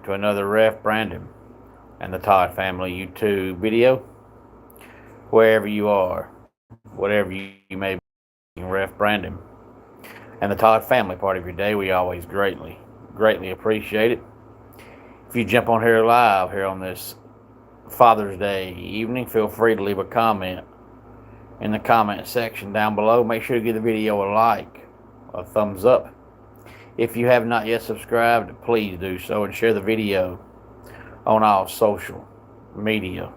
to another Ref Brandon and the Todd Family YouTube video. Wherever you are, whatever you may be, Ref Brandon and the Todd Family part of your day, we always greatly appreciate it. If you jump on here live here on this Father's Day evening, feel free to leave a comment in the comment section down below. Make sure to give the video a like, a thumbs up. If you have not yet subscribed, please do so and share the video on all social media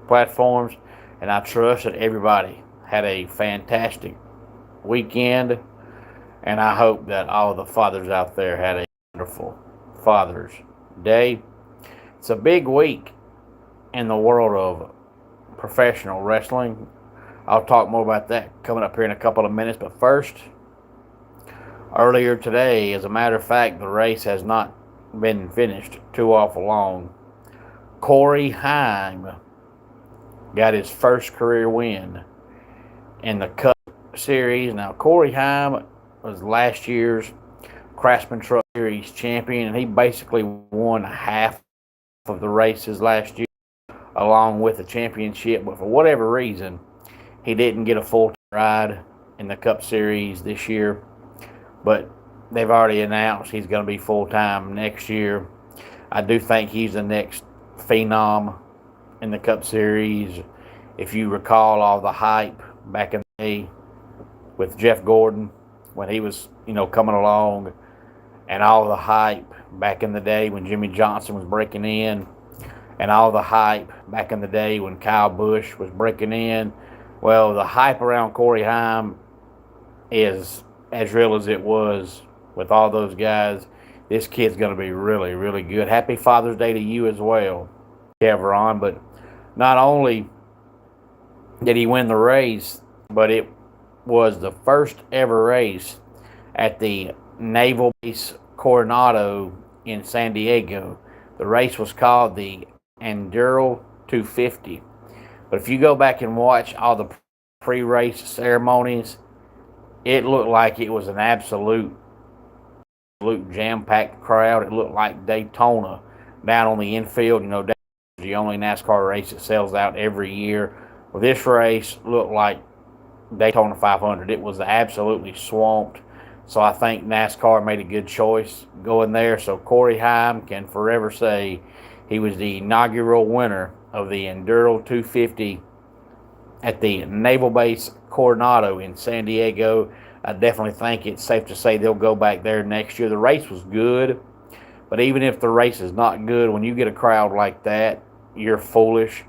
platforms. And I trust that everybody had a fantastic weekend, and I hope that all the fathers out there had a wonderful Father's Day. It's a big week in the world of professional wrestling. I'll talk more about that coming up here in a couple of minutes, but first, earlier today, as a matter of fact, the race has not been finished too awful long. Corey Heim got his first career win in the Cup Series. Now, Corey Heim was last year's Craftsman Truck Series champion, and he basically won half of the races last year along with the championship, but for whatever reason, he didn't get a full ride in the Cup Series this year. But they've already announced he's going to be full-time next year. I do think he's the next phenom in the Cup Series. If you recall all the hype back in the day with Jeff Gordon when he was, coming along, and all the hype back in the day when Jimmy Johnson was breaking in, and all the hype back in the day when Kyle Busch was breaking in. Well, the hype around Corey Heim is as real as it was with all those guys. This kid's going to be really, really good. Happy Father's Day to you as well, Kevron. But not only did he win the race, but it was the first ever race at the Naval Base Coronado in San Diego. The race was called the Enduro 250. But if you go back and watch all the pre-race ceremonies, it looked like it was an absolute jam-packed crowd. It looked like Daytona down on the infield. Daytona is the only NASCAR race that sells out every year. Well, this race looked like Daytona 500. It was absolutely swamped. So I think NASCAR made a good choice going there. So Corey Heim can forever say he was the inaugural winner of the Enduro 250 at the Naval Base Coronado in San Diego. I definitely think it's safe to say they'll go back there next year. The race was good, but even if the race is not good, when you get a crowd like that, you're foolish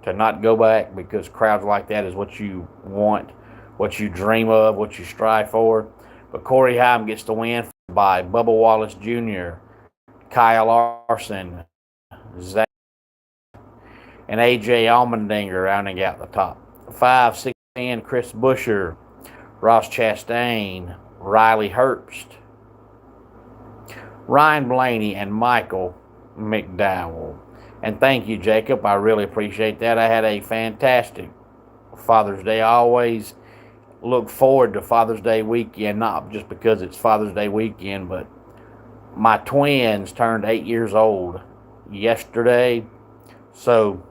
to not go back, because crowds like that is what you want, what you dream of, what you strive for. But Corey Heim gets the win by Bubba Wallace Jr., Kyle Larson, Zach, and A.J. Allmendinger rounding out the top 5, 6, and Chris Buescher, Ross Chastain, Riley Herbst, Ryan Blaney, and Michael McDowell. And thank you, Jacob. I really appreciate that. I had a fantastic Father's Day. I always look forward to Father's Day weekend, not just because it's Father's Day weekend, but my twins turned 8 years old yesterday. So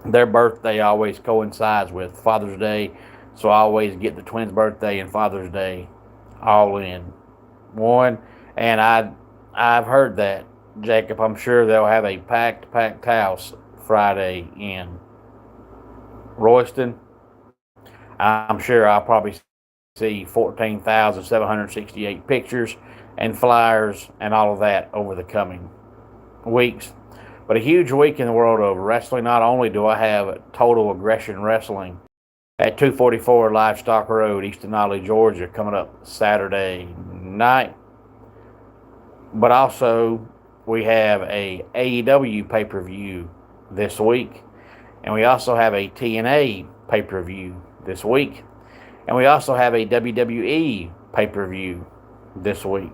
their birthday always coincides with Father's Day. So I always get the twins' birthday and Father's Day all in one. And I've heard that, Jacob. I'm sure they'll have a packed house Friday in Royston. I'm sure I'll probably see 14,768 pictures and flyers and all of that over the coming weeks. But a huge week in the world of wrestling. Not only do I have Total Aggression Wrestling at 244 Livestock Road, East Denali, Georgia, coming up Saturday night, but also we have a AEW pay-per-view this week, and we also have a TNA pay-per-view this week, and we also have a WWE pay-per-view this week.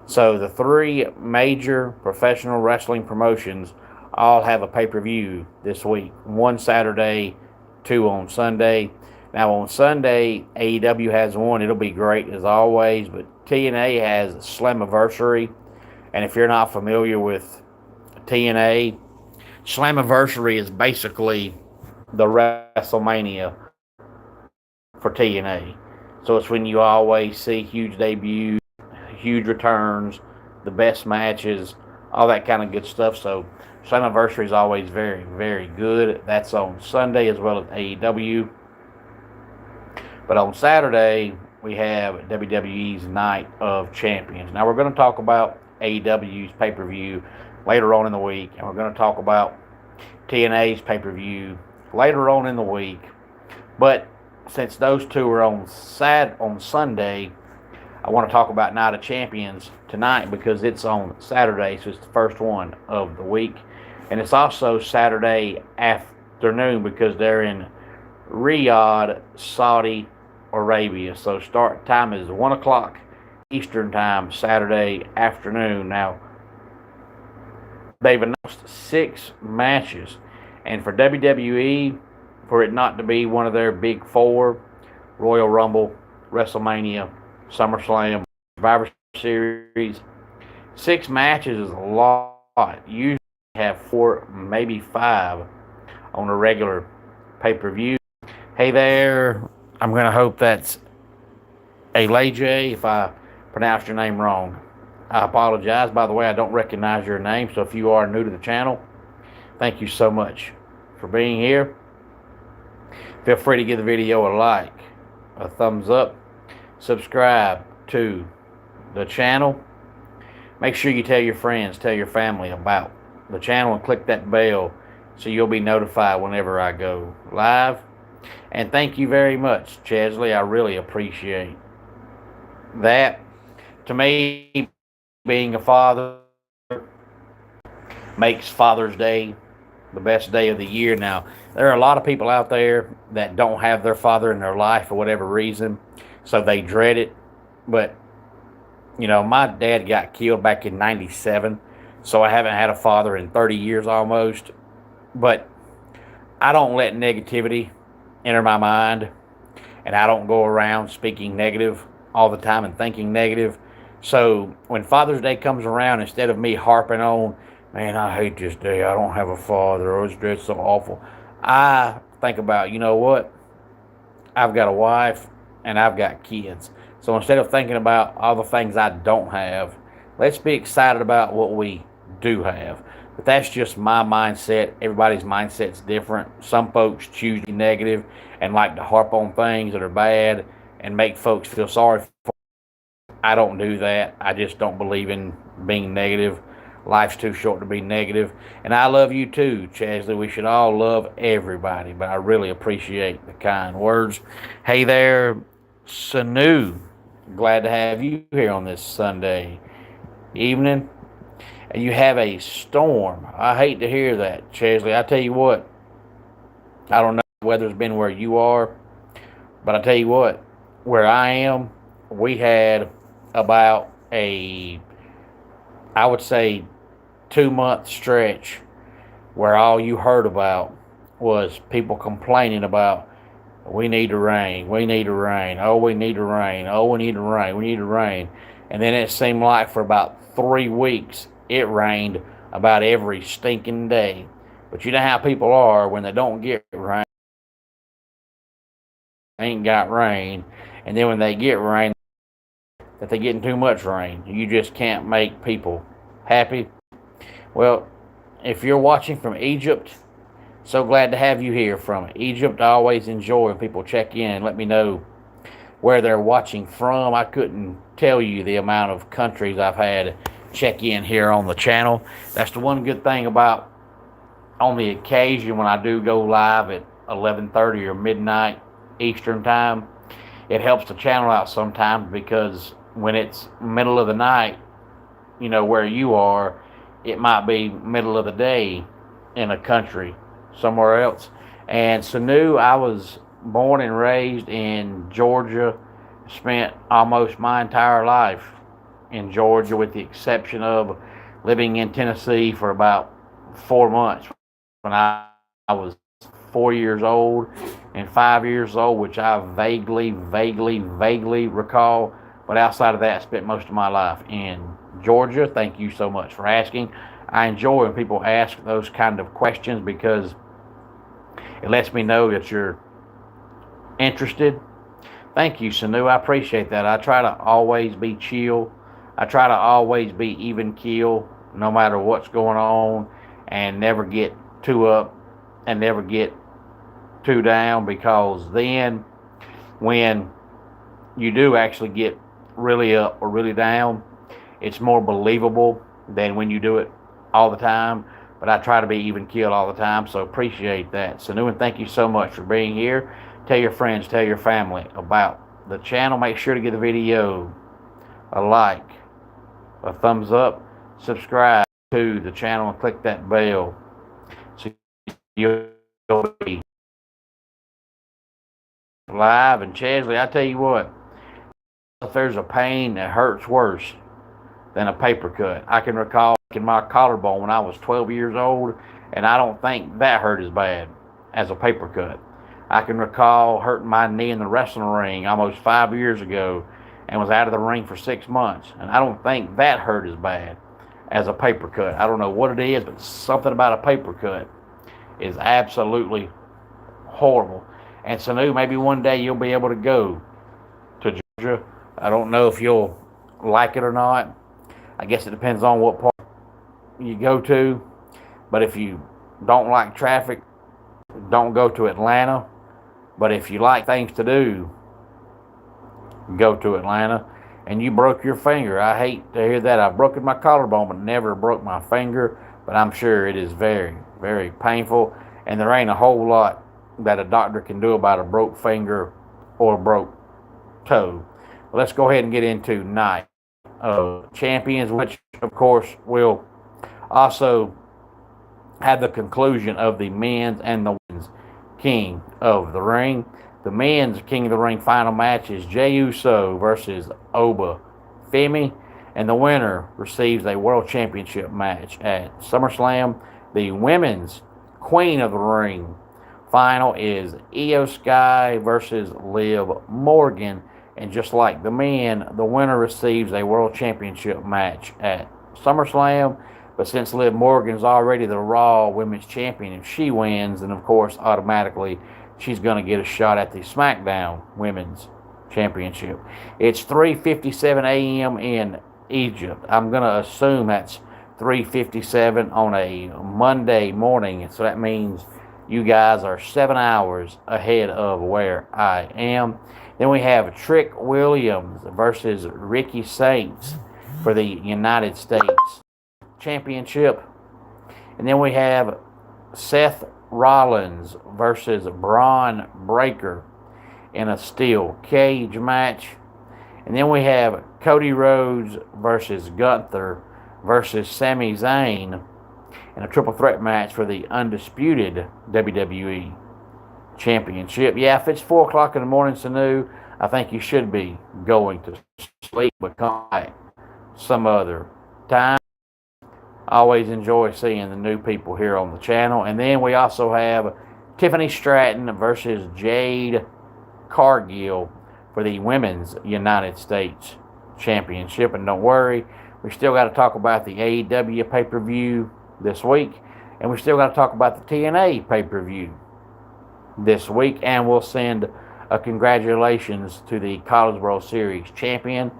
So the three major professional wrestling promotions all have a pay-per-view this week. One Saturday, two on Sunday. Now on Sunday, AEW has one. It'll be great as always, but TNA has Slammiversary, And if you're not familiar with TNA, Slammiversary is basically the WrestleMania for TNA. So it's when you always see huge debuts, huge returns, the best matches, all that kind of good stuff. So Slammiversary is always very, very good. That's on Sunday as well as AEW. But on Saturday, we have WWE's Night of Champions. Now, we're going to talk about AEW's pay-per-view later on in the week, and we're going to talk about TNA's pay-per-view later on in the week. But since those two are on Sunday, I want to talk about Night of Champions tonight because it's on Saturday, so it's the first one of the week. And it's also Saturday afternoon because they're in Riyadh, Saudi Arabia. So start time is 1 o'clock Eastern time, Saturday afternoon. Now, they've announced 6 matches. And for WWE, for it not to be one of their big 4, Royal Rumble, WrestleMania, SummerSlam, Survivor Series, 6 matches is a lot. Usually have 4, maybe 5 on a regular pay-per-view. Hey there, I'm going to hope that's Alej. If I pronounced your name wrong, I apologize. By the way, I don't recognize your name, so if you are new to the channel, thank you so much for being here. Feel free to give the video a like, a thumbs up, subscribe to the channel. Make sure you tell your friends, tell your family about the channel, and click that bell so you'll be notified whenever I go live. And thank you very much, Chesley. I really appreciate that. To me, being a father makes Father's Day the best day of the year. Now, there are a lot of people out there that don't have their father in their life for whatever reason, so they dread it. But, you know, my dad got killed back in 97, so I haven't had a father in 30 years almost. But I don't let negativity enter my mind, and I don't go around speaking negative all the time and thinking negative. So when Father's Day comes around, instead of me harping on, man, I hate this day, I don't have a father, or it's so awful, I think about, you know what, I've got a wife and I've got kids. So instead of thinking about all the things I don't have, let's be excited about what we do have. But that's just my mindset. Everybody's mindset's different. Some folks choose to be negative and like to harp on things that are bad and make folks feel sorry for them. I don't do that. I just don't believe in being negative. Life's too short to be negative. And I love you too, Chesley. We should all love everybody, but I really appreciate the kind words. Hey there, Sanu. Glad to have you here on this Sunday evening. And you have a storm. I hate to hear that, Chesley. I tell you what, I don't know if the weather's been where you are, but I tell you what, where I am, we had about I would say, 2-month stretch where all you heard about was people complaining about, we need to rain, we need to rain, oh, we need to rain, oh, we need to rain, we need to rain. And then it seemed like for about 3 weeks, it rained about every stinking day. But you know how people are when they don't get rain, they ain't got rain. And then when they get rain, that they're getting too much rain. You just can't make people happy. Well, if you're watching from Egypt, so glad to have you here from Egypt. I always enjoy when people check in and let me know where they're watching from. I couldn't tell you the amount of countries I've had check in here on the channel. That's the one good thing about, on the occasion when I do go live at 11:30 or midnight Eastern time, it helps the channel out sometimes, because when it's middle of the night, you know, where you are, it might be middle of the day in a country somewhere else. And Sanu, I was born and raised in Georgia, spent almost my entire life in Georgia, with the exception of living in Tennessee for about 4 months when I was 4 years old and 5 years old, which I vaguely recall. But outside of that, I spent most of my life in Georgia. Thank you so much for asking. I enjoy when people ask those kind of questions because it lets me know that you're interested. Thank you, Sanu. I appreciate that. I try to always be chill. I try to always be even keel no matter what's going on and never get too up and never get too down, because then when you do actually get really up or really down, it's more believable than when you do it all the time. But I try to be even keeled all the time, so appreciate that. Sanu, and thank you so much for being here. Tell your friends, tell your family about the channel. Make sure to give the video a like, a thumbs up, subscribe to the channel, and click that bell so you'll be live. And Chesley, I tell you what, if there's a pain that hurts worse than a paper cut, I can recall in my collarbone when I was 12 years old, and I don't think that hurt as bad as a paper cut. I can recall hurting my knee in the wrestling ring almost 5 years ago and was out of the ring for 6 months, and I don't think that hurt as bad as a paper cut. I don't know what it is, but something about a paper cut is absolutely horrible. And Sanu, maybe one day you'll be able to go to Georgia. I don't know if you'll like it or not. I guess it depends on what part you go to. But if you don't like traffic, don't go to Atlanta. But if you like things to do, go to Atlanta. And you broke your finger. I hate to hear that. I've broken my collarbone, but never broke my finger. But I'm sure it is very, very painful. And there ain't a whole lot that a doctor can do about a broke finger or a broke toe. Let's go ahead and get into Night of Champions, which, of course, will also have the conclusion of the men's and the women's King of the Ring. The men's King of the Ring final match is Jey Uso versus Oba Femi, and the winner receives a World Championship match at SummerSlam. The women's Queen of the Ring final is Io Sky versus Liv Morgan, and just like the men, the winner receives a World Championship match at SummerSlam. But since Liv Morgan is already the Raw Women's Champion, if she wins, then of course automatically she's going to get a shot at the SmackDown Women's Championship. It's 3:57 a.m. in Egypt. I'm going to assume that's 3:57 on a Monday morning, so that means you guys are 7 hours ahead of where I am. Then we have Trick Williams versus Ricky Saints for the United States Championship. And then we have Seth Rollins versus Braun Breaker in a steel cage match. And then we have Cody Rhodes versus Gunther versus Sami Zayn in a triple threat match for the undisputed WWE Championship. Yeah, if it's 4 o'clock in the morning, Sanu, I think you should be going to sleep, but come back some other time. I always enjoy seeing the new people here on the channel. And then we also have Tiffany Stratton versus Jade Cargill for the Women's United States Championship. And don't worry, we still got to talk about the AEW pay-per-view this week. And we still got to talk about the TNA pay-per-view this week. And we'll send a congratulations to the College World Series champion.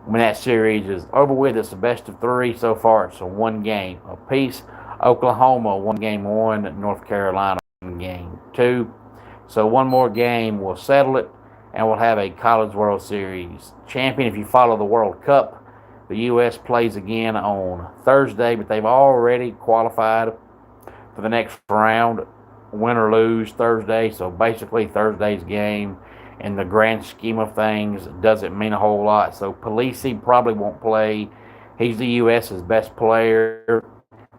When that series is over with, it's the best of 3. So far, it's a 1 game apiece. Oklahoma won game 1, North Carolina won game 2. So one more game will settle it, and we'll have a College World Series champion. If you follow the World Cup, the U.S. plays again on Thursday, but they've already qualified for the next round, win or lose Thursday. So basically, Thursday's game, in the grand scheme of things, doesn't mean a whole lot. So Polisi probably won't play. He's the U.S.'s best player.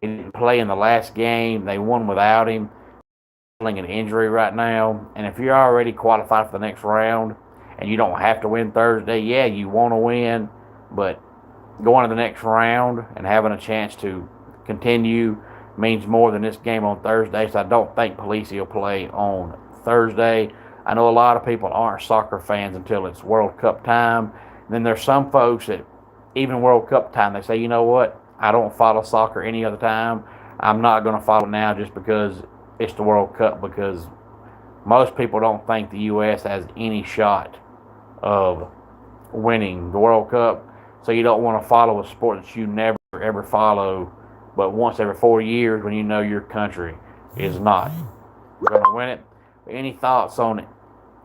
He didn't play in the last game. They won without him. An injury right now. And if you're already qualified for the next round and you don't have to win Thursday, yeah, you want to win, but going to the next round and having a chance to continue means more than this game on Thursday. So I don't think Polisi will play on Thursday. I know a lot of people aren't soccer fans until it's World Cup time. And then there's some folks that even World Cup time, they say, you know what? I don't follow soccer any other time. I'm not going to follow now just because it's the World Cup, because most people don't think the U.S. has any shot of winning the World Cup. So you don't want to follow a sport that you never ever follow, but once every 4 years when you know your country is not going to win it. Any thoughts on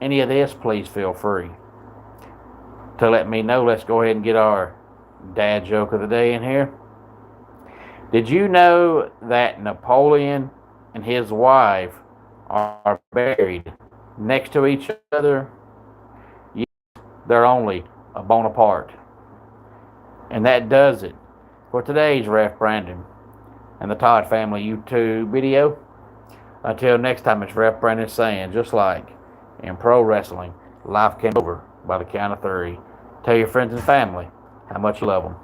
any of this, please feel free to let me know. Let's go ahead and get our dad joke of the day in here. Did you know that Napoleon and his wife are buried next to each other? Yes, they're only a Bonaparte. And that does it for today's Ref Brandon and the Todd Family YouTube video. Until next time, it's Ref Brandon saying, just like in pro wrestling, life can be over by the count of 3. Tell your friends and family how much you love them.